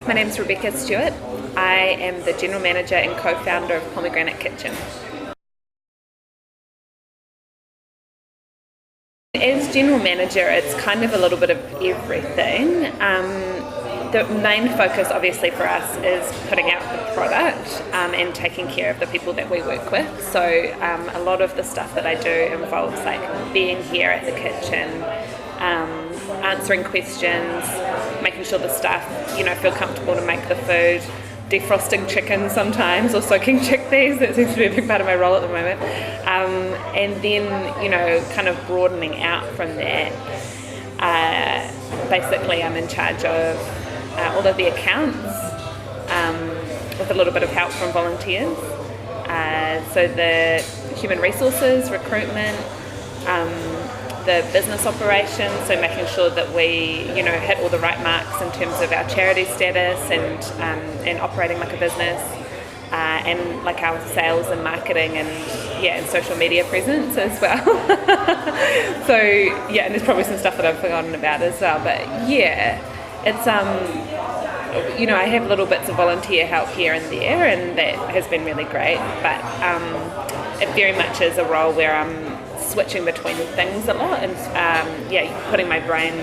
My name's Rebecca Stewart. I am the General Manager and Co-Founder of Pomegranate Kitchen. As General Manager, it's kind of a little bit of everything. The main focus obviously for us is putting out the product and taking care of the people that we work with. So a lot of the stuff that I do involves like being here at the kitchen, answering questions, making sure the staff, feel comfortable to make the food, defrosting chicken sometimes or soaking chickpeas. That seems to be a big part of my role at the moment. And then, kind of broadening out from that. Basically, I'm in charge of all of the accounts with a little bit of help from volunteers. So the human resources, recruitment, the business operations, so making sure that we, hit all the right marks in terms of our charity status and operating like a business, and like our sales and marketing and social media presence as well. So and there's probably some stuff that I've forgotten about as well. But it's I have little bits of volunteer help here and there, and that has been really great. But it very much is a role where I'm switching between things a lot, and using my brain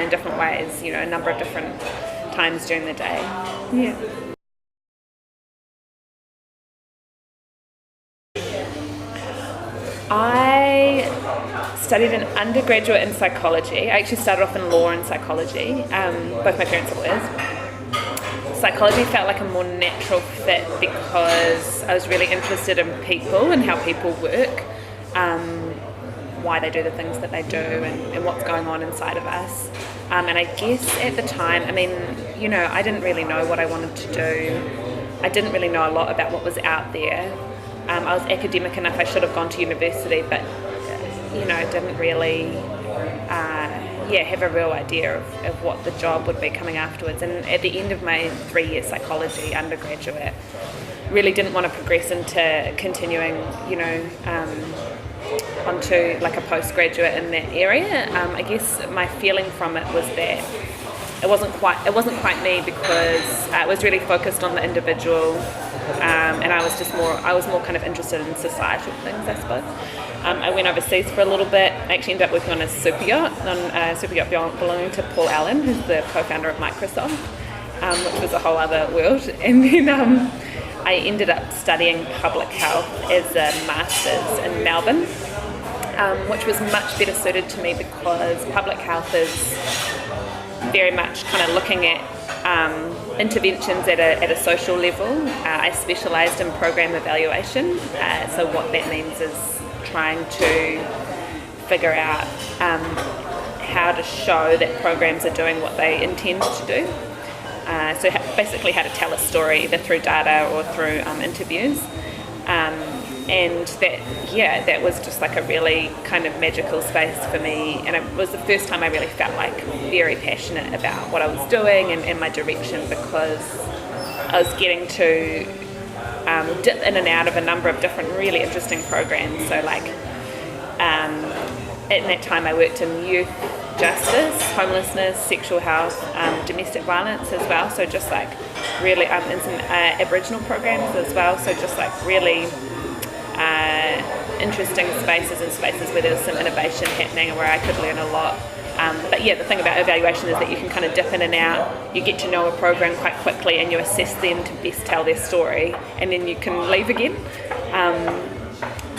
in different ways, a number of different times during the day. I studied an undergraduate in psychology. I actually started off in law and psychology. Both my parents are lawyers. Psychology felt like a more natural fit because I was really interested in people and how people work, why they do the things that they do, and what's going on inside of us. And I guess at the time, I didn't really know what I wanted to do. I didn't really know a lot about what was out there. I was academic enough, I should have gone to university, but didn't really have a real idea of what the job would be coming afterwards. And at the end of my 3-year psychology undergraduate, really didn't want to progress into continuing, onto like a postgraduate in that area. I guess my feeling from it was that it wasn't quite me, because it was really focused on the individual, and I was more kind of interested in societal things, I suppose. I went overseas for a little bit. I actually ended up working on a super yacht belonging to Paul Allen, who's the co-founder of Microsoft, which was a whole other world. And then I ended up studying public health as a master's in Melbourne, which was much better suited to me because public health is very much kind of looking at interventions at a social level. I specialised in program evaluation, so what that means is trying to figure out how to show that programs are doing what they intend to do. So basically how to tell a story either through data or through interviews. And that was just like a really kind of magical space for me, and it was the first time I really felt like very passionate about what I was doing and my direction, because I was getting to dip in and out of a number of different really interesting programs. So like in that time I worked in youth justice, homelessness, sexual health, domestic violence as well, so just like really in some Aboriginal programs as well, so just like really interesting spaces and spaces where there was some innovation happening and where I could learn a lot. But the thing about evaluation is that you can kind of dip in and out, you get to know a program quite quickly and you assess them to best tell their story, and then you can leave again.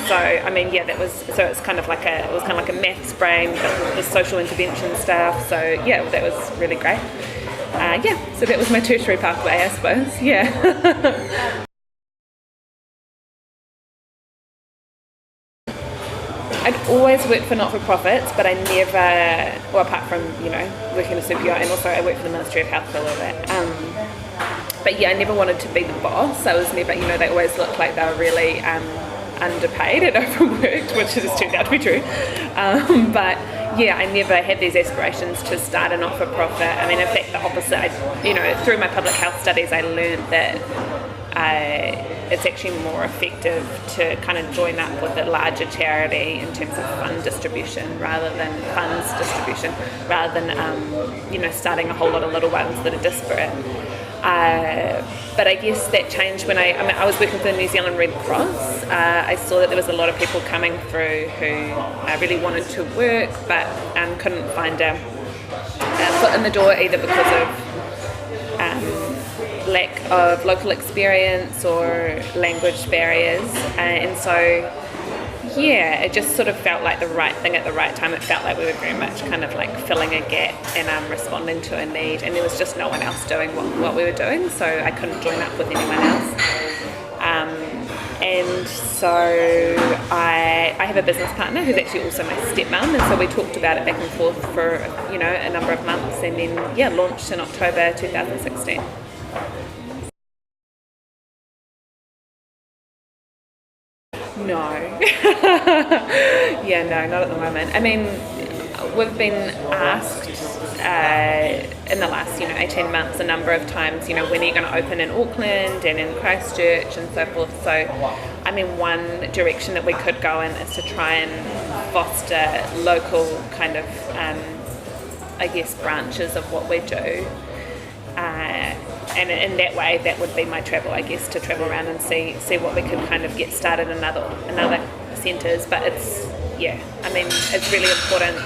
It's kind of like a maths brain, but the social intervention stuff. So that was really great. So that was my tertiary pathway, I suppose. I'd always worked for not-for-profits, but I never, apart from, working in a super yacht, and also I worked for the Ministry of Health for a little bit. I never wanted to be the boss. I was never, they always looked like they were really underpaid and overworked, which has turned out to be true. I never had these aspirations to start a not-for-profit. In fact, the opposite. Through my public health studies, I learned that it's actually more effective to kind of join up with a larger charity in terms of funds distribution rather than starting a whole lot of little ones that are disparate. But I guess that changed when I was working for the New Zealand Red Cross. I saw that there was a lot of people coming through who really wanted to work but couldn't find a foot in the door, either because of lack of local experience or language barriers, and so it just sort of felt like the right thing at the right time. It felt like we were very much kind of like filling a gap and responding to a need, and there was just no one else doing what we were doing, so I couldn't join up with anyone else. And so I have a business partner who's actually also my stepmom, and so we talked about it back and forth for a number of months, and then launched in October 2016. No. No, not at the moment. I mean, we've been asked in the last 18 months a number of times, when are you going to open in Auckland and in Christchurch and so forth. So, I mean, one direction that we could go in is to try and foster local kind of, branches of what we do. And in that way, that would be my travel, I guess, to travel around and see what we could kind of get started in other centres. But it's really important.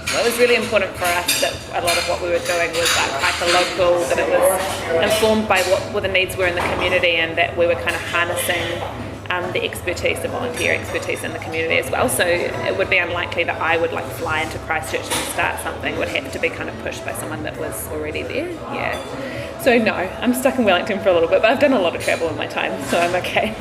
Well, it was really important for us that a lot of what we were doing was like hyper-local, that it was informed by what the needs were in the community, and that we were kind of harnessing the expertise, the volunteer expertise in the community as well. So it would be unlikely that I would fly into Christchurch and start something. It would have to be kind of pushed by someone that was already there. Yeah. So no, I'm stuck in Wellington for a little bit, but I've done a lot of travel in my time, so I'm okay.